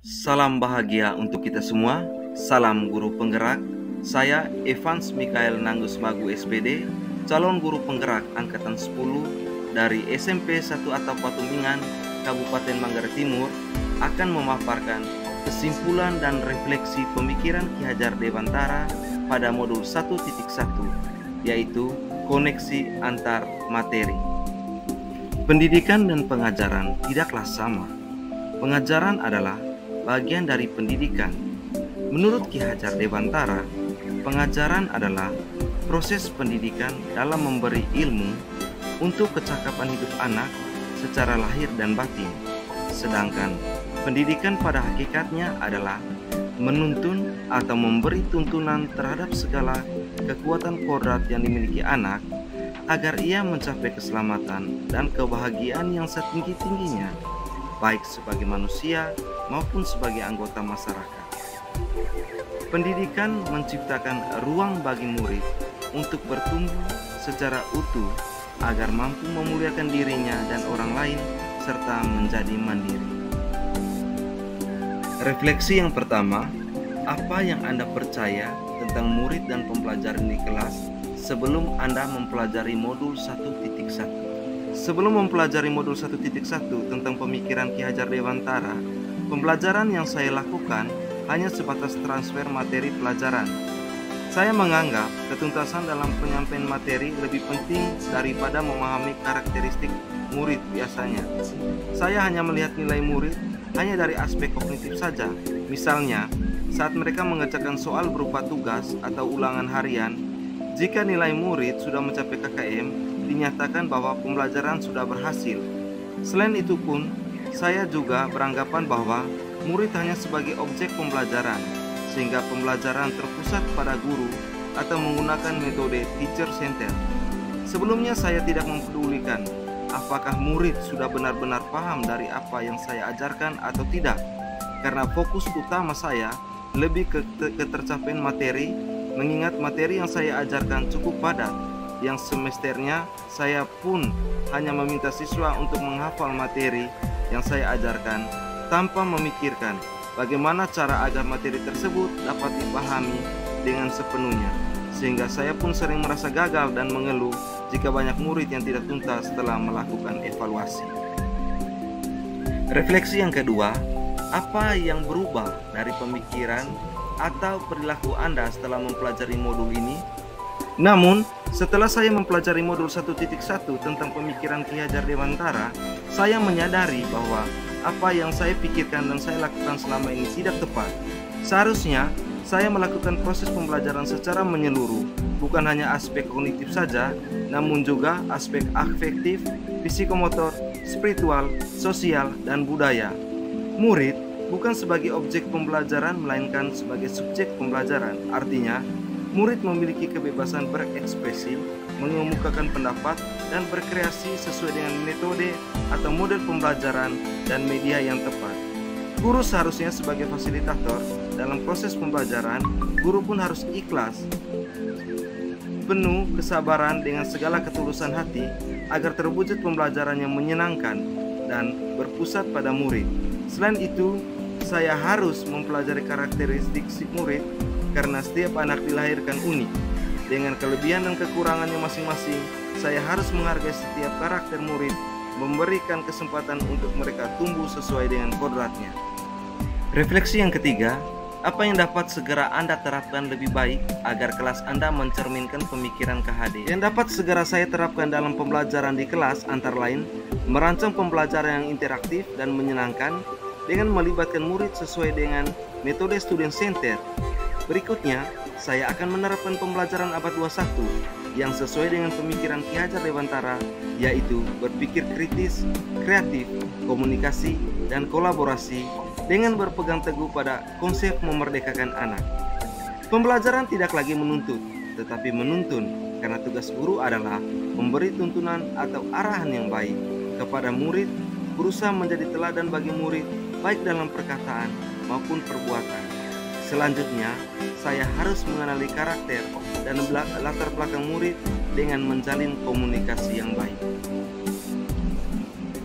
Salam bahagia untuk kita semua. Salam guru penggerak. Saya Evans Mikael Nanggus Magu SPD, calon guru penggerak angkatan 10 dari SMP 1 Atap Patumingan, Kabupaten Manggarai Timur, akan memaparkan kesimpulan dan refleksi pemikiran Ki Hajar Dewantara pada modul 1.1, yaitu koneksi antar materi. Pendidikan dan pengajaran tidaklah sama. Pengajaran adalah bagian dari pendidikan. Menurut Ki Hajar Dewantara, pengajaran adalah proses pendidikan dalam memberi ilmu untuk kecakapan hidup anak secara lahir dan batin. Sedangkan pendidikan pada hakikatnya adalah menuntun atau memberi tuntunan terhadap segala kekuatan kodrat yang dimiliki anak agar ia mencapai keselamatan dan kebahagiaan yang setinggi-tingginya, baik sebagai manusia maupun sebagai anggota masyarakat. Pendidikan menciptakan ruang bagi murid untuk bertumbuh secara utuh agar mampu memuliakan dirinya dan orang lain serta menjadi mandiri. Refleksi yang pertama, apa yang Anda percaya tentang murid dan pembelajaran di kelas sebelum Anda mempelajari modul 1.1? Sebelum mempelajari modul 1.1 tentang pemikiran Ki Hajar Dewantara, pembelajaran yang saya lakukan hanya sebatas transfer materi pelajaran. Saya menganggap ketuntasan dalam penyampaian materi lebih penting daripada memahami karakteristik murid biasanya. Saya hanya melihat nilai murid hanya dari aspek kognitif saja. Misalnya, saat mereka mengerjakan soal berupa tugas atau ulangan harian, jika nilai murid sudah mencapai KKM, dinyatakan bahwa pembelajaran sudah berhasil. Selain itu pun, saya juga beranggapan bahwa murid hanya sebagai objek pembelajaran, sehingga pembelajaran terpusat pada guru atau menggunakan metode teacher center. Sebelumnya saya tidak mempedulikan apakah murid sudah benar-benar paham dari apa yang saya ajarkan atau tidak, karena fokus utama saya lebih ke ketercapaian materi, mengingat materi yang saya ajarkan cukup padat. Yang semesternya saya pun hanya meminta siswa untuk menghafal materi yang saya ajarkan tanpa memikirkan bagaimana cara agar materi tersebut dapat dipahami dengan sepenuhnya, sehingga saya pun sering merasa gagal dan mengeluh jika banyak murid yang tidak tuntas setelah melakukan evaluasi. Refleksi yang kedua, apa yang berubah dari pemikiran atau perilaku Anda setelah mempelajari modul ini? Namun, setelah saya mempelajari modul 1.1 tentang pemikiran Ki Hajar Dewantara, saya menyadari bahwa apa yang saya pikirkan dan saya lakukan selama ini tidak tepat. Seharusnya, saya melakukan proses pembelajaran secara menyeluruh, bukan hanya aspek kognitif saja, namun juga aspek afektif, psikomotor, spiritual, sosial, dan budaya. Murid bukan sebagai objek pembelajaran, melainkan sebagai subjek pembelajaran. Artinya, murid memiliki kebebasan berekspresi, mengemukakan pendapat, dan berkreasi sesuai dengan metode atau model pembelajaran dan media yang tepat. Guru seharusnya sebagai fasilitator dalam proses pembelajaran. Guru pun harus ikhlas, penuh kesabaran dengan segala ketulusan hati agar terwujud pembelajaran yang menyenangkan dan berpusat pada murid. Selain itu, saya harus mempelajari karakteristik si murid, karena setiap anak dilahirkan unik dengan kelebihan dan kekurangannya masing-masing. Saya harus menghargai setiap karakter murid, memberikan kesempatan untuk mereka tumbuh sesuai dengan kodratnya. Refleksi yang ketiga, apa yang dapat segera Anda terapkan lebih baik agar kelas Anda mencerminkan pemikiran KHD? Yang dapat segera saya terapkan dalam pembelajaran di kelas antara lain merancang pembelajaran yang interaktif dan menyenangkan dengan melibatkan murid sesuai dengan metode student center. Berikutnya, saya akan menerapkan pembelajaran abad 21 yang sesuai dengan pemikiran Ki Hajar Dewantara, yaitu berpikir kritis, kreatif, komunikasi, dan kolaborasi dengan berpegang teguh pada konsep memerdekakan anak. Pembelajaran tidak lagi menuntut, tetapi menuntun, karena tugas guru adalah memberi tuntunan atau arahan yang baik kepada murid, berusaha menjadi teladan bagi murid, baik dalam perkataan maupun perbuatan. Selanjutnya, saya harus mengenali karakter dan latar belakang murid dengan menjalin komunikasi yang baik.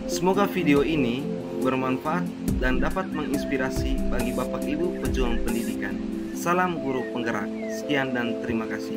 Semoga video ini bermanfaat dan dapat menginspirasi bagi Bapak Ibu pejuang pendidikan. Salam guru penggerak. Sekian dan terima kasih.